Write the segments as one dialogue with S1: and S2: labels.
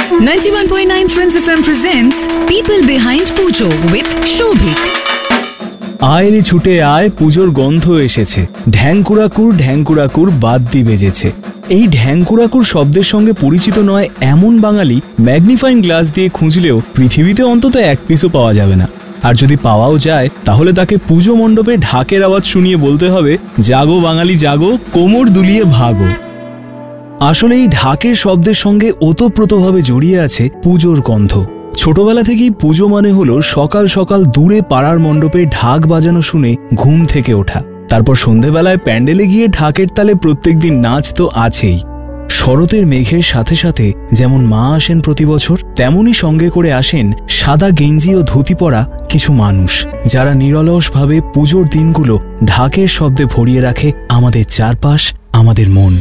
S1: 91.9 Friends FM presents People Behind Pujo with Shobhik.
S2: আয় রে ছুটে আয়, পুজোর গন্ধ এসেছে, ঢ্যাংকুড়াকুর ঢ্যাংকুড়াকুর বাদ্যি বেজেছে। এই ঢ্যাংকুড়াকুর শব্দের সঙ্গে পরিচিত নয় এমন বাঙালি ম্যাগনিফাইং গ্লাস দিয়ে খুঁজলেও পৃথিবীতে অন্তত এক পিসও পাওয়া যাবে না। আর যদি পাওয়াও যায় তাহলে তাকে পুজো মণ্ডপে ঢাকের আওয়াজ শুনিয়ে বলতে হবে, জাগো বাঙালি জাগো, কোমর দুলিয়ে ভাগো। আসলে এই ঢাকের শব্দের সঙ্গে ওতপ্রোতভাবে জড়িয়ে আছে পুজোর গন্ধ। ছোটবেলা থেকেই পুজো মানে হলো সকাল সকাল দূরে পাড়ার মণ্ডপে ঢাক বাজানো শুনে ঘুম থেকে ওঠা, তারপর সন্ধেবেলায় প্যান্ডেলে গিয়ে ঢাকের তালে প্রত্যেকদিন নাচ তো আছেই। শরতের মেঘের সাথে সাথে যেমন মা আসেন প্রতি বছর, তেমনই সঙ্গে করে আসেন সাদা গেঞ্জি ও ধুতি পরা কিছু মানুষ, যারা নিরলসভাবে পুজোর দিনগুলো ঢাকের শব্দে ভরিয়ে রাখে আমাদের চারপাশ, আমাদের মন।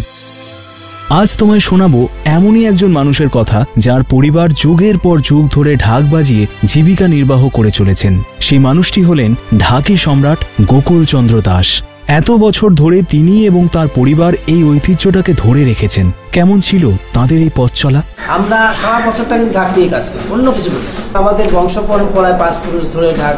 S2: আজ তোমায় শোনাবো এমনই একজন মানুষের কথা, যার পরিবার যুগের পর যুগ ধরে ঢাক বাজিয়ে জীবিকা নির্বাহ করে চলেছেন। সেই মানুষটি হলেন ঢাকি সম্রাট গোকুলচন্দ্র দাস। এত বছর ধরে তিনি এবং তার পরিবার এই ঐতিহ্যটাকে ধরে রেখেছেন। কেমন ছিল তাদের এই পথ চলা?
S3: আমরা সারা বছরটা কিন্তু ঢাক নিয়ে কাজ করি, অন্য কিছু করি। আমাদের বংশ পরম্পরায় 5 পুরুষ ধরে ঢাক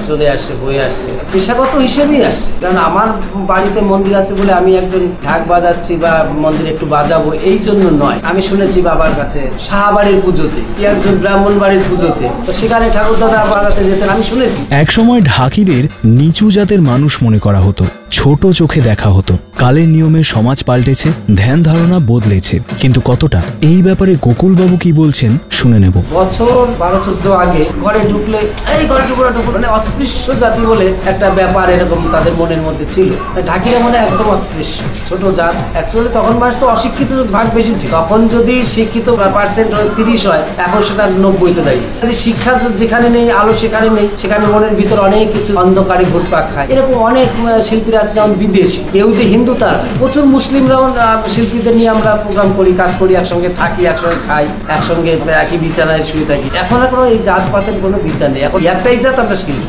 S3: চলে আসছে, বয়ে আসছে, পেশাগত হিসেবেই আসছে। কারণ আমার বাড়িতে মন্দির আছে বলে আমি একজন ঢাক বাজাচ্ছি বা মন্দিরে একটু বাজাবো এই জন্য নয়। আমি শুনেছি বাবার কাছে শাহবাড়ির পুজোতে, একজন ব্রাহ্মণ বাড়ির পুজোতে, তো সেখানে ঠাকুর দাদা বাজাতে যেতেন, আমি শুনেছি।
S2: একসময় ঢাকিদের নিচু জাতের মানুষ মনে করা হতো, ছোট চোখে দেখা হতো। কালের নিয়মে সমাজ পাল্টেছে, ধ্যান ধারণা বদলেছে, কিন্তু কতটা, এই ব্যাপারে গোকুলবাবু কি বলছেন শুনে নেব।
S3: বছর 12-14 আগে ঘরে ঢুকলে এই ঘরে ঢুকুন মানে অস্পৃশ্য জাতি বলে একটা ব্যাপার এরকম তাদের মনের মধ্যে ছিল। ঢাকিরা মানে একদম অস্পৃশ্য, ছোট জাত। অ্যাকচুয়ালি তখন বয়স তো অশিক্ষিত ভাগ বেশি ছিল। তখন যদি শিক্ষিত পার্সেন্ট 30 হয়, এখন সেটা 90-তে দাঁড়িয়েছে। শিক্ষা যেখানে নেই, আলো সেখানে নেই, সেখানে মনের ভিতর অনেক কিছু অন্ধকারে ঘুরপাক খায়। এরকম অনেক শিল্পীরা আছে, যেমন বিদেশি, কেউ যে হিন্দু তার, প্রচুর মুসলিমরাও শিল্পীদের নিয়ে আমরা প্রোগ্রাম করি, কাজ করি, একসঙ্গে থাকি, একসঙ্গে খাই, একসঙ্গে একই বিছানায় শুয়ে থাকি। এখন আর কোনো এই জাতপাতের কোনো বিচার নেই, এখন একটাই জাত, আমরা শিল্পী।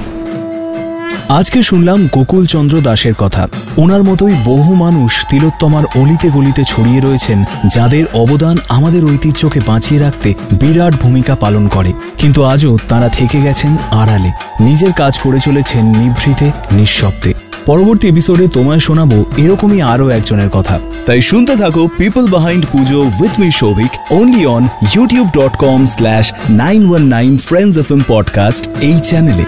S2: আজকে শুনলাম গোকুলচন্দ্র দাসের কথা। ওনার মতোই বহু মানুষ তিলোত্তমার অলিতে গলিতে ছড়িয়ে রয়েছেন, যাদের অবদান আমাদের ঐতিহ্যকে বাঁচিয়ে রাখতে বিরাট ভূমিকা পালন করে। কিন্তু আজও তারা থেকে গেছেন আড়ালে, নিজের কাজ করে চলেছেন নিভৃতে, নিঃশব্দে। পরবর্তী এপিসোডে তোমায় শোনাবো এরকমই আরও একজনের কথা। তাই শুনতে থাকো people behind Puja with me Shovik, only on youtube.com/919 Friends FM podcast এই চ্যানেলে।